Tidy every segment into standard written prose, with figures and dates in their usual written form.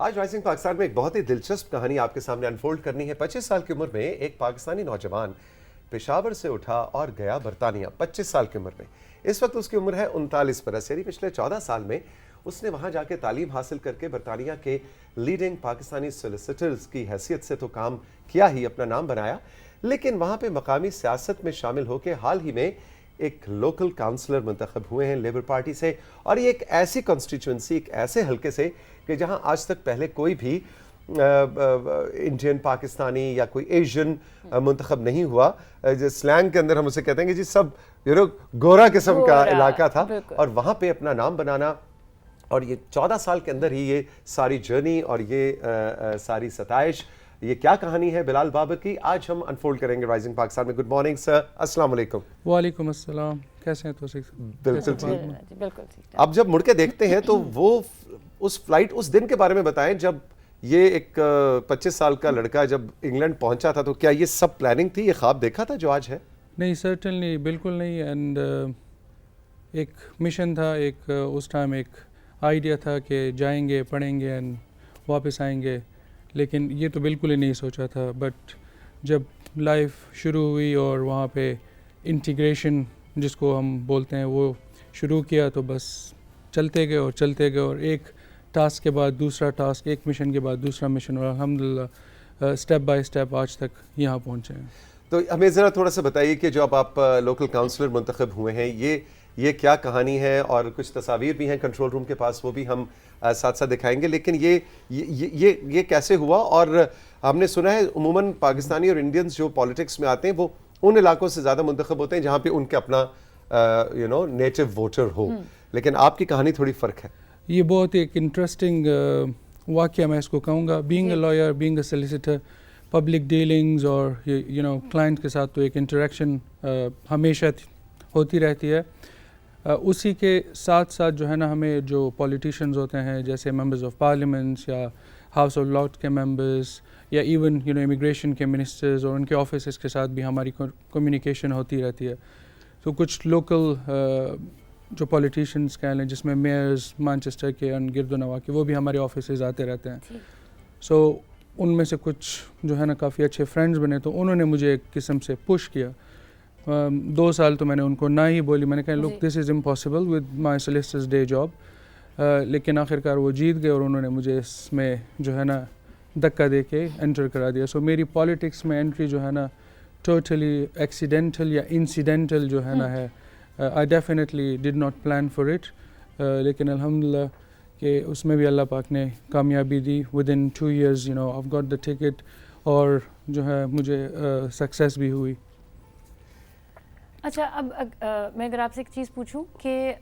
آج رائزنگ پاکستان میں ایک بہت ہی دلچسپ کہانی آپ کے سامنے انفولڈ کرنی ہے۔ 25 سال کی عمر میں ایک پاکستانی نوجوان پشاور سے اٹھا اور گیا برطانیہ 25 سال کی عمر میں۔ اس وقت اس کی عمر ہے 39 برس، یعنی پچھلے 14 سال میں اس نے وہاں جا کے تعلیم حاصل کر کے برطانیہ کے لیڈنگ پاکستانی سولیسیٹرز کی حیثیت سے تو کام کیا ہی، اپنا نام بنایا، لیکن وہاں پہ مقامی سیاست میں شامل ہو کے حال ہی میں ایک لوکل کاؤنسلر منتخب ہوئے ہیں لیبر پارٹی سے، اور یہ ایک ایسی کنسٹیچوئنسی، ایک ایسے حلقے سے کہ جہاں آج تک پہلے کوئی بھی انڈین پاکستانی یا کوئی ایشین منتخب نہیں ہوا۔ سلینگ کے اندر ہم اسے کہتے ہیں کہ جی سب گورا قسم کا علاقہ تھا، اور وہاں پہ اپنا نام بنانا، اور یہ 14 سال کے اندر ہی یہ ساری جرنی اور یہ ساری ستائش، یہ کیا کہانی ہے بلال بابر کی، آج ہم انفولڈ کریں گے رائزنگ پاکستان میں۔ گڈ مارننگ سر، السلام علیکم۔ وعلیکم السلام، کیسے ہیں توصیف؟ بالکل ٹھیک۔ اب جب مڑ کے دیکھتے ہیں تو وہ اس فلائٹ، اس دن کے بارے میں بتائیں جب یہ ایک 25 سال کا لڑکا جب انگلینڈ پہنچا تھا، تو کیا یہ سب پلاننگ تھی، یہ خواب دیکھا تھا جو آج ہے؟ نہیں، سرٹنلی بالکل نہیں، اینڈ ایک مشن تھا، ایک اس ٹائم ایک آئیڈیا تھا کہ جائیں گے، پڑھیں گے اینڈ واپس آئیں گے، لیکن یہ تو بالکل ہی نہیں سوچا تھا۔ بٹ جب لائف شروع ہوئی اور وہاں پہ انٹیگریشن جس کو ہم بولتے ہیں وہ شروع کیا، تو بس چلتے گئے اور ایک ٹاسک کے بعد دوسرا ٹاسک، ایک مشن کے بعد دوسرا مشن، اور الحمدللہ اسٹیپ بائی اسٹیپ آج تک یہاں پہنچے ہیں۔ تو ہمیں ذرا تھوڑا سا بتائیے کہ جو اب آپ لوکل کاؤنسلر منتخب ہوئے ہیں، یہ کیا کہانی ہے، اور کچھ تصاویر بھی ہیں کنٹرول روم کے پاس، وہ بھی ہم ساتھ ساتھ دکھائیں گے، لیکن یہ کیسے ہوا؟ اور ہم نے سنا ہے عموماً پاکستانی اور انڈینز جو پالیٹکس میں آتے ہیں وہ ان علاقوں سے زیادہ منتخب ہوتے ہیں جہاں پہ ان کے اپنا نیٹو ووٹر ہو، لیکن آپ کی کہانی تھوڑی فرق ہے۔ یہ بہت ایک انٹرسٹنگ واقعہ میں اس کو کہوں گا۔ Being a lawyer, being a solicitor, public dealings اور کلائنٹ کے ساتھ تو ایک انٹریکشن ہمیشہ ہوتی رہتی ہے۔ اسی کے ساتھ ساتھ جو ہے نا، ہمیں جو پولیٹیشینز ہوتے ہیں جیسے ممبرز آف پارلیمنٹس یا ہاؤس آف لارڈس کے ممبرز یا ایون امیگریشن کے منسٹرز اور ان کے آفیسز کے ساتھ بھی ہماری کمیونیکیشن ہوتی رہتی ہے۔ تو کچھ لوکل جو پولیٹیشینز کہہ لیں، جس میں میئرز مانچسٹر کے اور گرد و نواح کے، وہ بھی ہمارے آفیسز آتے رہتے ہیں۔ سو ان میں سے کچھ جو ہے نا کافی اچھے فرینڈز بنے، تو انہوں نے مجھے ایک قسم سے پش کیا۔ 2 سال تو میں نے ان کو نہ ہی بولی، میں نے کہا look this is impossible with my solicitor's day job, لیکن آخرکار وہ جیت گئے اور انہوں نے مجھے اس میں جو ہے نا دھکا دے کے انٹر کرا دیا۔ سو میری پالیٹکس میں انٹری جو ہے نا ٹوٹلی ایکسیڈنٹل یا انسیڈنٹل جو ہے نا ہے۔ I definitely did not plan for it، لیکن الحمدللہ کہ اس میں بھی اللہ پاک نے کامیابی دی۔ within 2 years I've got the ticket، اور جو ہے مجھے سکسیس بھی ہوئی۔ اچھا، اب میں اگر آپ سے ایک چیز پوچھوں کہ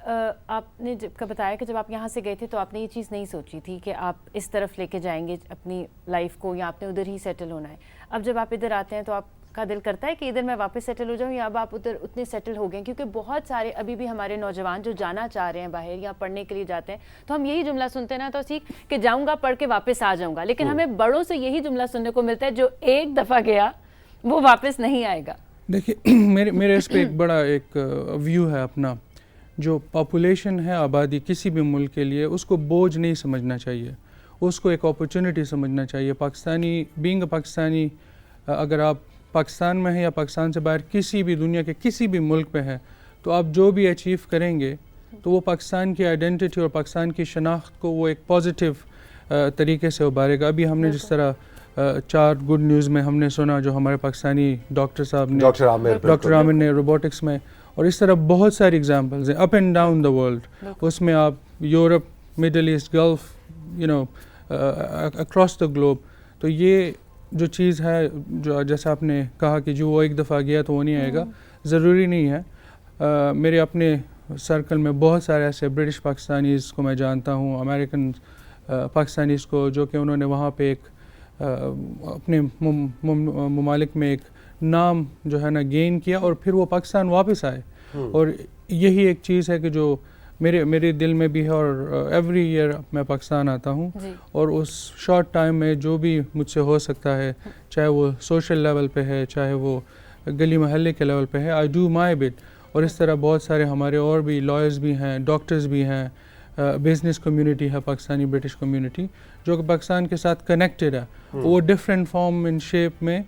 آپ نے جب کا بتایا کہ جب آپ یہاں سے گئے تھے تو آپ نے یہ چیز نہیں سوچی تھی کہ آپ اس طرف لے کے جائیں گے اپنی لائف کو، یا آپ نے ادھر ہی سیٹل ہونا ہے۔ اب جب آپ ادھر آتے ہیں تو آپ کا دل کرتا ہے کہ ادھر میں واپس سیٹل ہو جاؤں، یا اب آپ ادھر اتنے سیٹل ہو گئے؟ کیونکہ بہت سارے ابھی بھی ہمارے نوجوان جو جانا چاہ رہے ہیں باہر یا پڑھنے کے لیے جاتے ہیں، تو ہم یہی جملہ سنتے ہیں نا تو سیکھ کہ جاؤں گا پڑھ کے واپس آ جاؤں گا، لیکن ہمیں بڑوں سے یہی جملہ سننے کو ملتا ہے جو ایک دفعہ گیا وہ واپس نہیں آئے گا۔ دیکھیے میرے اس پہ ایک بڑا ایک ویو ہے اپنا۔ جو پاپولیشن ہے، آبادی کسی بھی ملک کے لیے، اس کو بوجھ نہیں سمجھنا چاہیے، اس کو ایک اپرچونٹی سمجھنا چاہیے۔ پاکستانی، بینگ اے پاکستانی، اگر آپ پاکستان میں ہیں یا پاکستان سے باہر کسی بھی دنیا کے کسی بھی ملک پہ ہیں، تو آپ جو بھی اچیو کریں گے تو وہ پاکستان کی آئیڈینٹی اور پاکستان کی شناخت کو وہ ایک پازیٹیو طریقے سے ابھارے گا۔ ابھی ہم نے جس طرح 4 گڈ نیوز میں ہم نے سنا جو ہمارے پاکستانی ڈاکٹر صاحب نے، ڈاکٹر عامر نے روبوٹکس میں، اور اس طرح بہت ساری ایگزامپلز ہیں up and down the world. اس میں آپ Europe, Middle East, Gulf, across the globe. تو یہ جو چیز ہے، جو جیسا آپ نے کہا کہ جو وہ ایک دفعہ گیا تو وہ نہیں آئے گا، ضروری نہیں ہے۔ میرے اپنے سرکل میں بہت سارے ایسے برٹش پاکستانیز کو میں جانتا ہوں، امریکن پاکستانیز کو، جو کہ انہوں نے وہاں پہ ایک اپنے ممالک میں ایک نام جو ہے نا گین کیا، اور پھر وہ پاکستان واپس آئے۔ اور یہی ایک چیز ہے کہ جو میرے دل میں بھی ہے، اور ایوری ایئر میں پاکستان آتا ہوں، اور اس شارٹ ٹائم میں جو بھی مجھ سے ہو سکتا ہے، چاہے وہ سوشل لیول پہ ہے، چاہے وہ گلی محلے کے لیول پہ ہے، آئی ڈو مائی بٹ۔ اور اس طرح بہت سارے ہمارے اور بھی لائرز بھی ہیں، ڈاکٹرز بھی ہیں، بزنس کمیونٹی ہے پاکستانی برٹش کمیونٹی جو کہ پاکستان کے ساتھ کنیکٹڈ ہے. وہ ڈفرینٹ فارم ان شیپ میں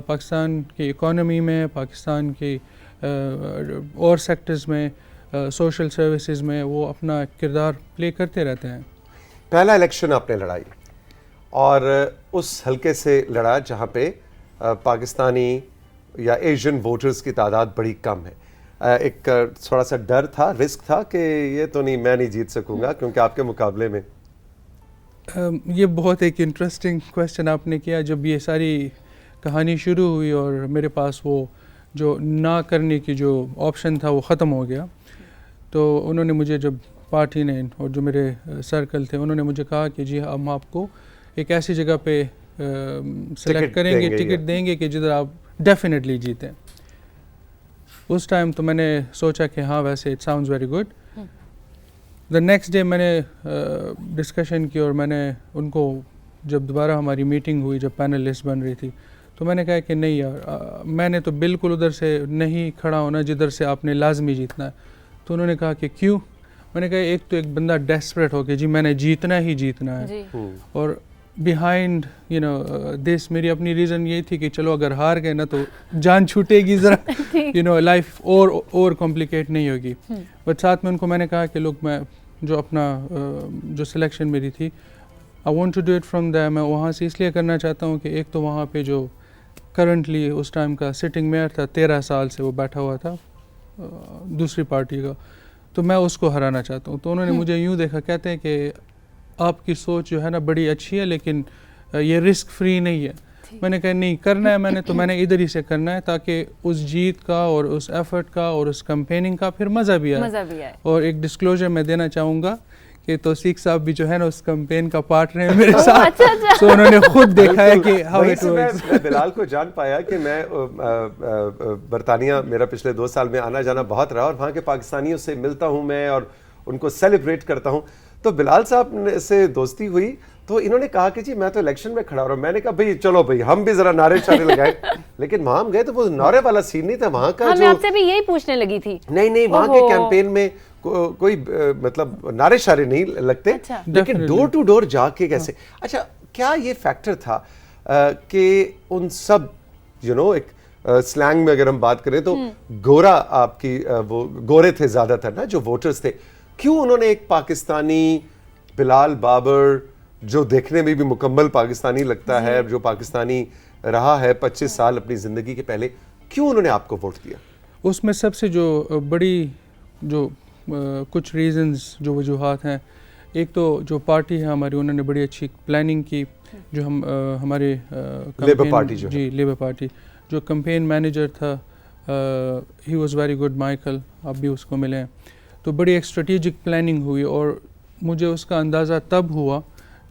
پاکستان کی اکانومی میں, پاکستان کی اور سیکٹرز میں, سوشل سروسز میں وہ اپنا کردار پلے کرتے رہتے ہیں. پہلا الیکشن آپ نے لڑائی اور اس حلقے سے لڑا جہاں پہ پاکستانی یا ایشین ووٹرز کی تعداد بڑی کم ہے. ایک تھوڑا سا ڈر تھا, رسک تھا کہ یہ تو نہیں, میں نہیں جیت سکوں گا کیونکہ آپ کے مقابلے میں. یہ بہت ایک انٹرسٹنگ کویسچن آپ نے کیا. جب یہ ساری کہانی شروع ہوئی اور میرے پاس وہ جو نہ کرنے کی جو آپشن تھا وہ ختم ہو گیا, تو انہوں نے مجھے, جب پارٹی نے اور جو میرے سرکل تھے انہوں نے مجھے کہا کہ جی ہم آپ کو ایک ایسی جگہ پہ سلیکٹ کریں گے, ٹکٹ دیں گے کہ جدھر آپ ڈیفینیٹلی جیتیں. اس ٹائم تو میں نے سوچا کہ ہاں ویسے it sounds very good. The next day میں نے ڈسکشن کی اور میں نے ان کو, جب دوبارہ ہماری میٹنگ ہوئی, جب پینل لسٹ بن رہی تھی, تو میں نے کہا کہ نہیں یار, میں نے تو بالکل ادھر سے نہیں کھڑا ہونا جدھر سے آپ نے لازمی جیتنا ہے. تو انہوں نے کہا کہ کیوں؟ میں نے کہا ایک تو ایک بندہ ڈیسپریٹ ہو کے جی میں نے جیتنا ہی جیتنا ہے, اور بیہائنڈ دس میری اپنی ریزن یہی تھی کہ چلو اگر ہار گئے نا تو جان چھوٹے گی ذرا, لائف اور کمپلیکیٹ نہیں ہوگی. بٹ ساتھ میں ان کو میں نے کہا کہ لوگ میں جو اپنا جو سلیکشن میری تھی, I want to do it from there, میں وہاں سے اس لیے کرنا چاہتا ہوں کہ ایک تو وہاں پہ جو کرنٹلی اس ٹائم کا سٹنگ میئر تھا 13 سال سے وہ بیٹھا ہوا تھا دوسری پارٹی کا, تو میں اس کو ہرانا چاہتا ہوں. تو انہوں نے مجھے یوں دیکھا, کہتے ہیں کہ آپ کی سوچ جو ہے نا بڑی اچھی ہے لیکن یہ رسک فری نہیں ہے. میں نے کہا نہیں, کرنا ہے میں نے, تو میں نے ادھر ہی سے کرنا ہے تاکہ اس جیت کا اور اس ایفرٹ کا اور اس کمپیننگ کا پھر مزہ بھی آئے. اور ایک ڈسکلوجر میں دینا چاہوں گا کہ توثیق صاحب بھی جو ہے نا اس کمپین کا پارٹ رہے میرے ساتھ, تو انہوں نے خود دیکھا ہے کہ ہاؤ اٹ ورکس. میں بلال کو جان پایا کہ میں برطانیہ, میرا پچھلے 2 سال میں آنا جانا بہت رہا اور وہاں کے پاکستانیوں سے ملتا ہوں میں اور ان کو سیلیبریٹ کرتا ہوں. تو بلال صاحب سے دوستی ہوئی تو انہوں نے کہا کہ جی میں تو الیکشن میں کھڑا ہوں. میں نے کہا بھئی چلو بھئی ہم بھی ذرا نعرے شعرے لگائیں. لیکن وہاں ہم گئے تو وہ نعرے والا سین نہیں تھا وہاں کا. میں آپ سے بھی یہی پوچھنے لگی تھی. نہیں, وہاں کے کیمپین میں کوئی مطلب نعرے شعرے نہیں لگتے, لیکن ڈور ٹو ڈور جا کے کیسے. اچھا, کیا یہ فیکٹر تھا کہ ان سب ایک سلینگ میں اگر ہم بات کریں تو گورا آپ کی وہ گورے تھے زیادہ تر نا جو ووٹرز تھے, کیوں انہوں نے ایک پاکستانی بلال بابر جو دیکھنے میں بھی مکمل پاکستانی لگتا ہے, جو پاکستانی رہا ہے 25 سال اپنی زندگی کے پہلے, کیوں انہوں نے آپ کو ووٹ دیا؟ اس میں سب سے جو بڑی جو کچھ ریزنز جو وجوہات ہیں, ایک تو جو پارٹی ہے ہماری انہوں نے بڑی اچھی پلاننگ کی. جو ہم ہمارے لیبر پارٹی جو جی لیبر پارٹی جو کمپین مینیجر تھا, he was very good, Michael, آپ بھی اس کو ملے ہیں. تو بڑی ایک اسٹریٹجک پلاننگ ہوئی اور مجھے اس کا اندازہ تب ہوا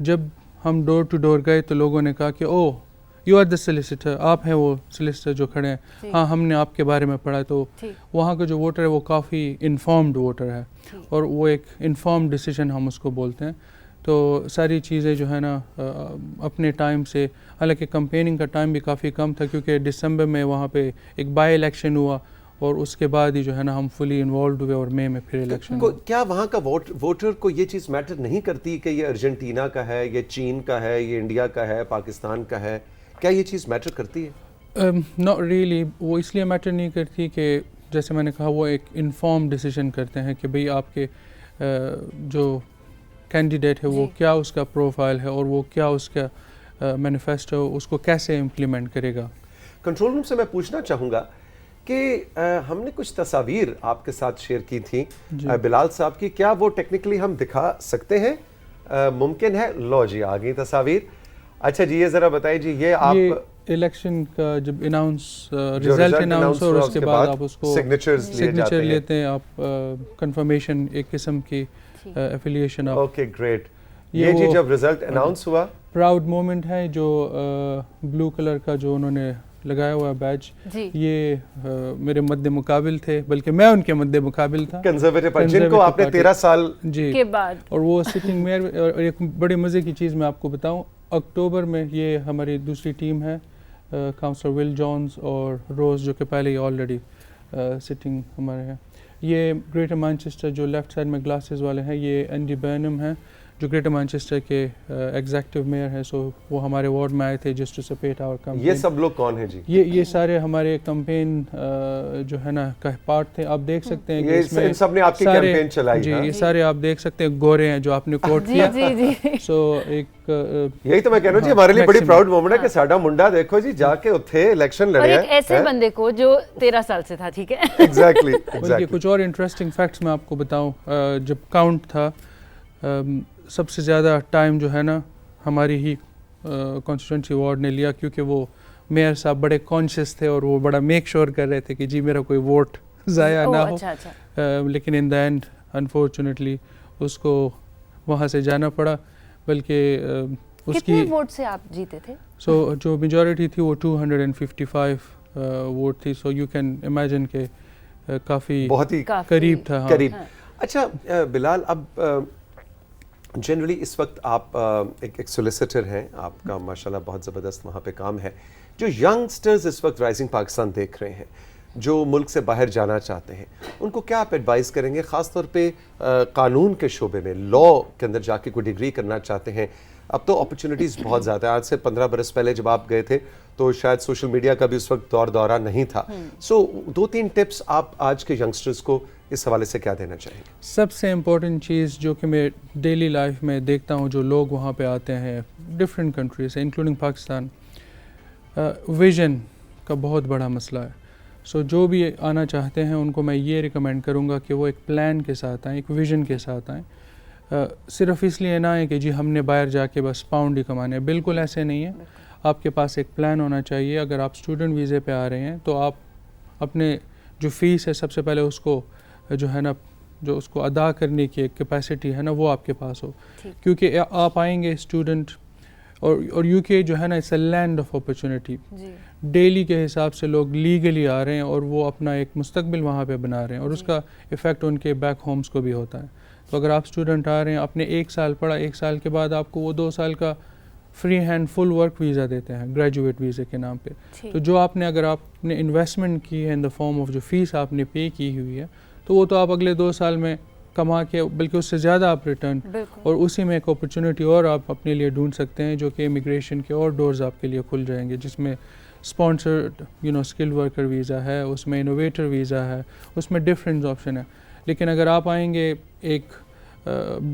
جب ہم ڈور ٹو ڈور گئے تو لوگوں نے کہا کہ او یو آر دا سلیسیٹر, آپ ہیں وہ سلیسیٹر جو کھڑے ہیں, ہاں ہم نے آپ کے بارے میں پڑھا. تو وہاں کا جو ووٹر ہے وہ کافی انفارمڈ ووٹر ہے اور وہ ایک انفارمڈ ڈیسیجن ہم اس کو بولتے ہیں. تو ساری چیزیں جو ہے نا اپنے ٹائم سے, حالانکہ کمپیننگ کا ٹائم بھی کافی کم تھا کیونکہ دسمبر میں وہاں پہ ایک بائی الیکشن ہوا اور اس کے بعد ہی جو ہے نا ہم فلی انوالوڈ ہوئے اور مئی میں پھر الیکشن. کیا وہاں کا ووٹر کو یہ چیز میٹر نہیں کرتی کہ یہ ارجنٹینا کا ہے, یہ چین کا ہے, یہ انڈیا کا ہے, پاکستان کا ہے, کیا یہ چیز میٹر کرتی ہے؟ Not really. وہ اس لیے میٹر نہیں کرتی کہ جیسے میں نے کہا وہ ایک انفارم ڈیسیجن کرتے ہیں کہ بھئی آپ کے جو کینڈیڈیٹ ہے وہ کیا اس کا پروفائل ہے اور وہ کیا اس کا مینیفیسٹو, اس کو کیسے امپلیمنٹ کرے گا. کنٹرول روم سے میں پوچھنا چاہوں گا کہ ہم نے کچھ تصاویر آپ کے ساتھ شیئر کی تھیں بلال صاحب کی, کیا وہ ٹیکنیکلی ہم دکھا سکتے ہیں؟ ممکن ہے؟ لو جی آ گئی تصاویر. اچھا جی یہ ذرا بتائیے جی, یہ آپ الیکشن کا جب ریزلٹ اناؤنس اور اس کے بعد آپ اس کو سگنیچر لیتے ہیں, آپ کنفرمیشن ایک قسم کی ایفیلیشن. Okay great. یہ جی جب ریزلٹ اناؤنس ہوا پراؤڈ مومنٹ ہے. جو بلو کلر کا جو انہوں نے لگایا ہوا بیج, یہ میرے مد مقابل تھے, بلکہ میں ان کے مد مقابل تھا, کنزرویٹو, جن کو آپ نے 13 سال کے بعد. اور وہ سٹنگ میئر. اور ایک بڑی مزے کی چیز میں آپ کو بتاؤں, اکتوبر میں یہ ہماری دوسری ٹیم ہے, کاؤنسلر ول جونز اور روز, جو کہ پہلے ہی آلریڈی سٹنگ ہمارے ہیں, یہ گریٹر مانچسٹر جو لیفٹ سائڈ میں گلاسز والے ہیں یہ اینڈی برنم ہیں جو گریٹر مانچسٹر کے ایگزیکٹو میئر ہیں. سو وہ ہمارے وارڈ میں آئے تھے just to support our campaign. یہ سب لوگ کون ہیں جی؟ یہ سارے ہمارے کمپین جو ہے نا کا پارٹ تھے. آپ دیکھ سکتے ہیں کہ اس میں سب نے آپ کی کیمپین چلائی. جی یہ سارے آپ دیکھ سکتے ہیں گورے ہیں جو آپ نے کوٹ کیا. سو ایک یہی تو میں کہہ رہا ہوں جی ہمارے لیے بڑی پراؤڈ مومنٹ ہے کہ ساڈا منڈا دیکھو جی جا کے اتھے الیکشن لڑے ایک ایسے بندے کو جو 13 سال سے تھا. ٹھیک ہے ایگزیکٹلی. کچھ اور انٹرسٹنگ فیکٹس میں آپ کو بتاؤں. جب کاؤنٹ تھا سب سے زیادہ ٹائم جو ہے نا ہماری ہی کانسٹیٹوئنسی وارڈ نے لیا کیونکہ وہ میئر صاحب بڑے کانشیس تھے اور وہ بڑا میک شور کر رہے تھے کہ جی میرا کوئی ووٹ ضائع نہ ہو. لیکن ان دا اینڈ انفارچونیٹلی اس کو وہاں سے جانا پڑا. بلکہ اس کی ووٹ سے آپ جیتے تھے؟ سو جو میجورٹی تھی وہ 255 ووٹ تھی. سو یو کین امیجن کہ کافی بہت ہی قریب تھا. قریب. اچھا بلال اب جنرلی اس وقت آپ ایک سولیسیٹر ہیں, آپ کا ماشاءاللہ بہت زبردست وہاں پہ کام ہے. جو ینگسٹرز اس وقت رائزنگ پاکستان دیکھ رہے ہیں جو ملک سے باہر جانا چاہتے ہیں ان کو کیا آپ ایڈوائز کریں گے خاص طور پہ قانون کے شعبے میں لا کے اندر جا کے کوئی ڈگری کرنا چاہتے ہیں؟ اب تو اپرچونیٹیز بہت زیادہ ہیں. آج سے 15 برس پہلے جب آپ گئے تھے تو شاید سوشل میڈیا کا بھی اس وقت دورہ نہیں تھا. سو 2-3 ٹپس آپ آج کے ینگسٹرز کو اس حوالے سے کیا دینا چاہیں گے؟ سب سے امپورٹنٹ چیز جو کہ میں ڈیلی لائف میں دیکھتا ہوں جو لوگ وہاں پہ آتے ہیں ڈفرینٹ کنٹریز سے انکلوڈنگ پاکستان, ویژن کا بہت بڑا مسئلہ ہے. سو جو بھی آنا چاہتے ہیں ان کو میں یہ ریکمینڈ کروں گا کہ وہ ایک پلان کے ساتھ آئیں, ایک ویژن کے ساتھ آئیں. صرف اس لیے نہ آئیں کہ جی ہم نے باہر جا کے بس پاؤنڈ ہی کمانے ہیں. بالکل ایسے نہیں ہے. آپ کے پاس ایک پلان ہونا چاہیے. اگر آپ اسٹوڈنٹ ویزے پہ آ رہے ہیں تو آپ اپنے جو فیس ہے سب سے پہلے اس کو جو ہے نا جو اس کو ادا کرنے کی ایک کیپیسٹی ہے نا وہ آپ کے پاس ہو. کیونکہ آپ آئیں گے اسٹوڈنٹ اور یو کے جو ہے نا it's a land of opportunity. Daily کے حساب سے لوگ لیگلی آ رہے ہیں اور وہ اپنا ایک مستقبل وہاں پہ بنا رہے ہیں اور اس کا ایفیکٹ ان کے بیک ہومز کو بھی ہوتا ہے. تو اگر آپ اسٹوڈنٹ آ رہے ہیں آپ نے 1 سال پڑھا, 1 سال کے بعد آپ کو وہ 2 سال کا فری ہینڈ فل ورک ویزا دیتے ہیں گریجویٹ ویزے کے نام پہ. تو جو آپ نے اگر آپ نے انویسٹمنٹ کی ہے ان دا فارم آف جو فیس آپ نے پے کی ہوئی ہے تو وہ تو آپ اگلے 2 سال میں کما کے بلکہ اس سے زیادہ آپ ریٹرن اور اسی میں ایک اپرچونیٹی اور آپ اپنے لیے ڈھونڈ سکتے ہیں جو کہ امیگریشن کے اور ڈورز آپ کے لیے کھل جائیں گے, جس میں اسپانسرڈ اسکل ورکر ویزا ہے, اس میں انوویٹر ویزا ہے, اس میں ڈفرینٹ آپشن ہے. لیکن اگر آپ آئیں گے ایک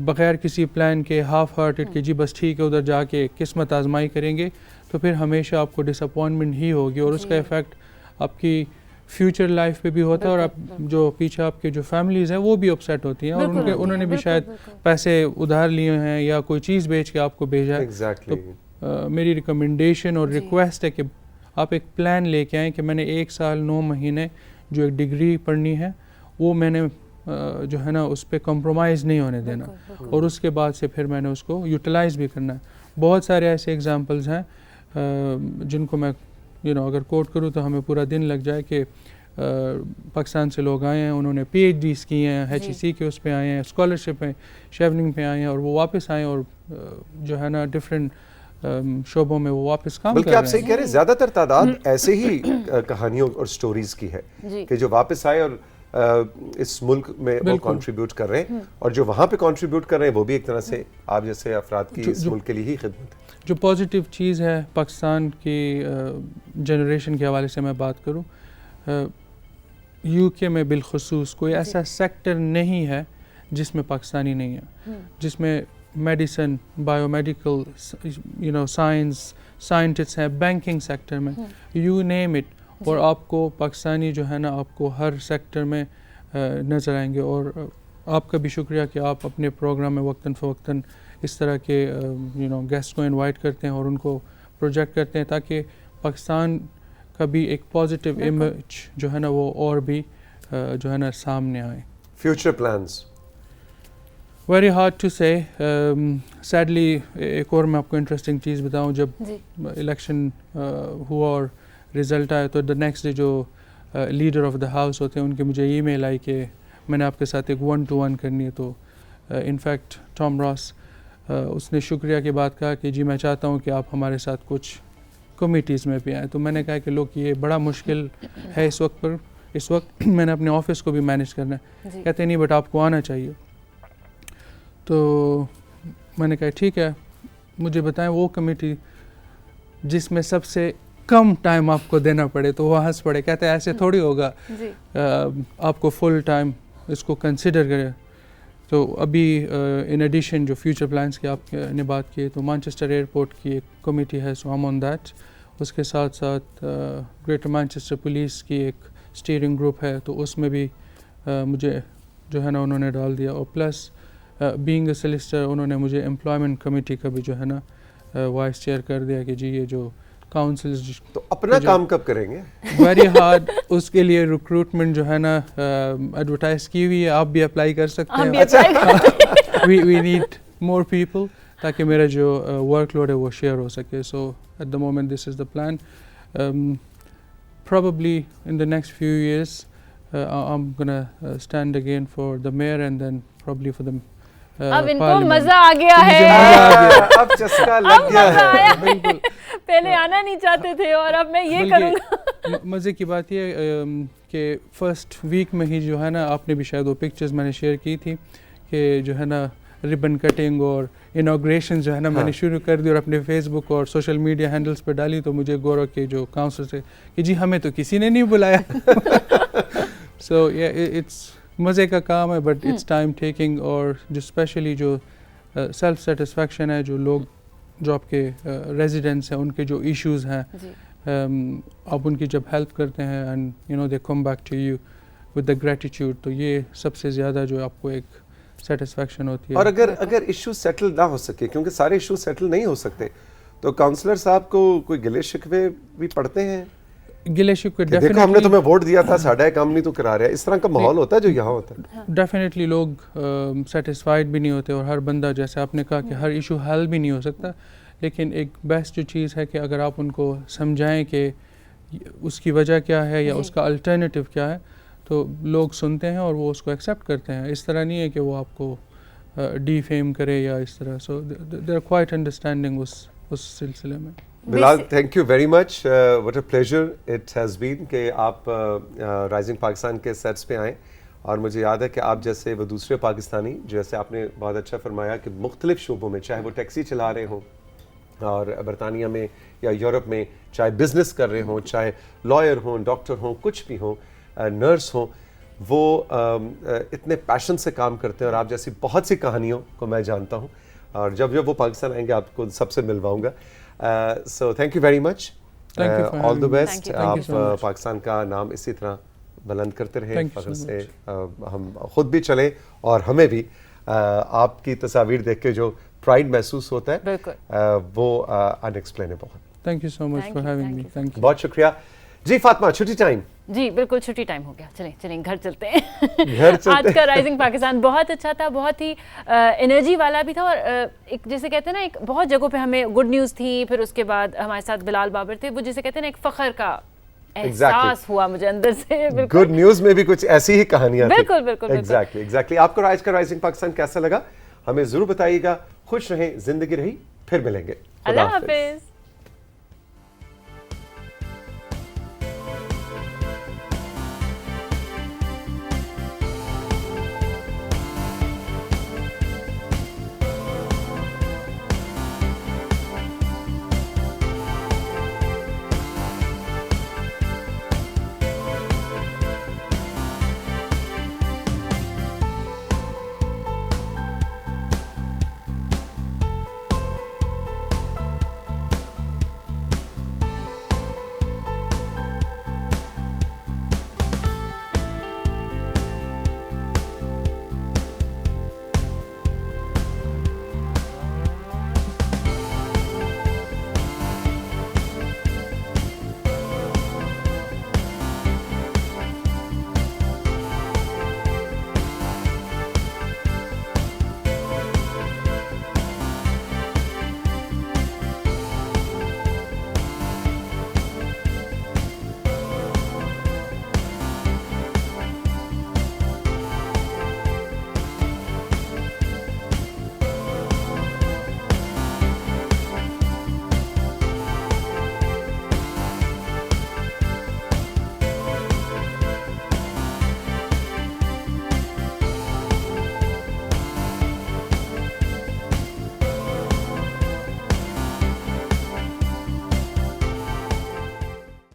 بغیر کسی پلان کے ہاف ہارٹڈ کہ جی بس ٹھیک ہے ادھر جا کے قسمت آزمائی کریں گے تو پھر ہمیشہ آپ کو ڈس اپوائنٹمنٹ ہی ہوگی اور اس کا ایفیکٹ آپ کی فیوچر لائف پہ بھی ہوتا ہے اور آپ جو پیچھے آپ کے جو فیملیز ہیں وہ بھی اپسیٹ ہوتی ہیں اور انہوں نے بھی شاید پیسے ادھار لیے ہیں یا کوئی چیز بیچ کے آپ کو بھیجا ہے. تو میری ریکمنڈیشن اور ریکویسٹ ہے کہ آپ ایک پلان لے کے آئیں کہ میں نے 1 سال 9 مہینے جو ایک ڈگری پڑھنی ہے وہ میں نے جو ہے نا اس پہ کمپرومائز نہیں ہونے دینا اور اس کے بعد سے پھر میں نے اس کو یوٹیلائز بھی کرنا ہے. بہت سارے ایسے ایگزامپلز ہیں جن کو میں اگر کوٹ کروں تو ہمیں پورا دن لگ جائے کہ پاکستان سے لوگ آئے ہیں, انہوں نے پی ایچ ڈیز کی ہیں, HEC کے اس پہ آئے ہیں, اسکالرشپ میں شیوننگ پہ آئے ہیں اور وہ واپس آئے اور جو ہے نا ڈفرینٹ شعبوں میں وہ واپس کام کر رہے ہیں. بلکہ آپ صحیح کہہ رہے ہیں, زیادہ تر تعداد ایسے ہی کہانیوں اور سٹوریز کی ہے کہ جو واپس آئے اور اس ملک میں وہ کنٹریبیوٹ کر رہے ہیں اور جو وہاں پہ کنٹریبیوٹ کر رہے ہیں وہ بھی ایک طرح سے آپ جیسے افراد کی اس ملک کے لیے ہی خدمت ہے. جو پازیٹیو چیز ہے پاکستان کی جنریشن کے حوالے سے میں بات کروں, یو کے میں بالخصوص کوئی ایسا سیکٹر نہیں ہے جس میں پاکستانی نہیں ہے, جس میں میڈیسن, بایو میڈیکل, سائنٹسٹ ہیں, بینکنگ سیکٹر میں, یو نیم اٹ, اور آپ کو پاکستانی جو ہے نا آپ کو ہر سیکٹر میں نظر آئیں گے. اور آپ کا بھی شکریہ کہ آپ اپنے پروگرام میں وقتاً فوقتاً اس طرح کے گیسٹ کو انوائٹ کرتے ہیں اور ان کو پروجیکٹ کرتے ہیں تاکہ پاکستان کا بھی ایک پازیٹیو امیج جو ہے نا وہ اور بھی جو ہے نا سامنے آئے. Future plans very hard to say. Sadly ایک اور میں آپ کو انٹرسٹنگ چیز بتاؤں, جب الیکشن ہوا اور رزلٹ آیا تو دا نیکسٹ ڈے جو لیڈر آف دا ہاؤس ہوتے ہیں ان کی مجھے ای میل آئی کہ میں نے آپ کے ساتھ ایک 1-to-1 کرنی ہے. تو انفیکٹ ٹام راس اس نے شکریہ کی بات کہا کہ جی میں چاہتا ہوں کہ آپ ہمارے ساتھ کچھ کمیٹیز میں بھی آئیں. تو میں نے کہا کہ لوگ یہ بڑا مشکل ہے اس وقت پر اس وقت میں نے اپنے آفس کو بھی مینیج کرنا ہے. جی. کہتے نہیں بٹ آپ کو آنا چاہیے. تو میں نے کہا ٹھیک ہے, مجھے بتائیں وہ کمیٹی جس میں سب سے کم ٹائم آپ کو دینا پڑے. تو وہ ہنس پڑے, کہتے ہیں ایسے تھوڑی ہوگا, جی. آپ کو فل ٹائم اس کو کنسیڈر کرے. تو ابھی ان ایڈیشن جو فیوچر پلانس کی آپ نے بات کی, تو مانچسٹر ایئرپورٹ کی ایک کمیٹی ہے, سو ہم آن دیٹ. اس کے ساتھ ساتھ گریٹر مانچسٹر پولیس کی ایک اسٹیئرنگ گروپ ہے, تو اس میں بھی مجھے جو ہے نا انہوں نے ڈال دیا. اور پلس بینگ اے سلیسٹر انہوں نے مجھے امپلائمنٹ کمیٹی کا بھی جو ہے نا وائس چیئر کر دیا کہ جی یہ جو کاؤنسلز. تو اپنا کام کب کریں گے؟ Very hard. اس کے لیے ریکروٹمنٹ جو ہے نا ایڈورٹائز کی ہوئی ہے, آپ بھی اپلائی کر سکتے ہیں. وی نیڈ مور پیپل تاکہ میرا جو ورک لوڈ ہے وہ شیئر ہو سکے. So at the moment this is the plan. Probably in the next few years I'm gonna stand again for the mayor and then probably for the اب ان کو مزہ آ گیا ہے, اب چسکا لگ گیا ہے. بالکل, پہلے آنا نہیں چاہتے تھے اور اب میں یہ کروں گا. مزے کی بات یہ کہ فرسٹ ویک میں ہی جو ہے نا, آپ نے بھی شاید وہ پکچرز میں نے شیئر کی تھی کہ جو ہے نا ربن کٹنگ اور انوگریشن جو ہے نا میں نے شروع کر دی اور اپنے فیس بک اور سوشل میڈیا ہینڈلز پہ ڈالی. تو مجھے گورو کے جو کاؤنسلر تھے کہ جی ہمیں تو کسی نے نہیں بلایا. سو اٹس مزے کا کام ہے, بٹ اٹس ٹائم ٹیکنگ. اور جو اسپیشلی جو سیلف سیٹسفیکشن ہے, جو لوگ جو آپ کے ریزیڈنٹس ہیں ان کے جو ایشوز ہیں, آپ ان کی جب ہیلپ کرتے ہیں and you know they come back to you with the gratitude, تو یہ سب سے زیادہ جو آپ کو ایک سیٹسفیکشن ہوتی ہے. اور اگر ایشو سیٹل نہ ہو سکے, کیونکہ سارے ایشو سیٹل نہیں ہو سکتے, تو کاؤنسلر صاحب کو کوئی گلے شکوے بھی پڑتے ہیں؟ گلے شکوے دیکھو ہم نے تمہیں ووٹ دیا تھا, ساڈا کام نہیں تو کرا رہا ہے, اس طرح کا ماحول ہوتا ہے جو یہاں ہوتا ہے؟ ڈیفینیٹلی لوگ سیٹسفائڈ بھی نہیں ہوتے, اور ہر بندہ جیسے آپ نے کہا کہ ہر ایشو حل بھی نہیں ہو سکتا, لیکن ایک بیسٹ جو چیز ہے کہ اگر آپ ان کو سمجھائیں کہ اس کی وجہ کیا ہے یا اس کا الٹرنیٹیو کیا ہے, تو لوگ سنتے ہیں اور وہ اس کو ایکسیپٹ کرتے ہیں. اس طرح نہیں ہے کہ وہ آپ کو ڈی فیم کرے یا اس طرح. So they are quite understanding اس سلسلے میں. Bilal, thank you very much, what a pleasure it has been کہ آپ رائزنگ پاکستان کے سیٹس پہ آئیں. اور مجھے یاد ہے کہ آپ جیسے وہ دوسرے پاکستانی, جیسے آپ نے بہت اچھا فرمایا کہ مختلف شعبوں میں, چاہے وہ ٹیکسی چلا رہے ہوں اور برطانیہ میں یا یورپ میں, چاہے بزنس کر رہے ہوں, چاہے لائر ہوں, ڈاکٹر ہوں, کچھ بھی ہوں, نرس ہوں, وہ اتنے پیشن سے کام کرتے ہیں. اور آپ جیسی بہت سی کہانیوں کو میں جانتا ہوں, اور جب وہ پاکستان آئیں گے آپ کو سب سے ملواؤں گا. So thank you very much, all the best. آپ پاکستان کا نام اسی طرح بلند کرتے رہیں, فخر سے ہم خود بھی چلیں اور ہمیں بھی آپ کی تصاویر دیکھ کے جو پرائڈ محسوس ہوتا ہے وہ ان ایکسپلینیبل ہے. Thank you so much for having me. Thank you. بہت شکریہ. جی فاطمہ, چھٹی ٹائم. جی بالکل چھٹی ٹائم ہو گیا, چلیں گھر چلتے ہیں. آج کا رائزنگ پاکستان بہت اچھا تھا, بہت ہی انرجی والا بھی تھا, اور ایک جیسے کہتے ہیں نا, ایک بہت جگہوں پہ ہمیں گڈ نیوز تھی, پھر اس کے بعد ہمارے ساتھ بلال بابر تھے, وہ جسے کہتے ہیں نا ایک فخر کا احساس ہوا مجھے اندر سے. گڈ نیوز میں بھی کچھ ایسی ہی کہانیاں تھیں. بالکل بالکل ایگزیکٹلی. آپ کو آج کا رائزنگ پاکستان کیسا لگا ہمیں ضرور بتائیے گا. خوش رہیں, زندگی رہی, پھر ملیں گے. اللہ حافظ.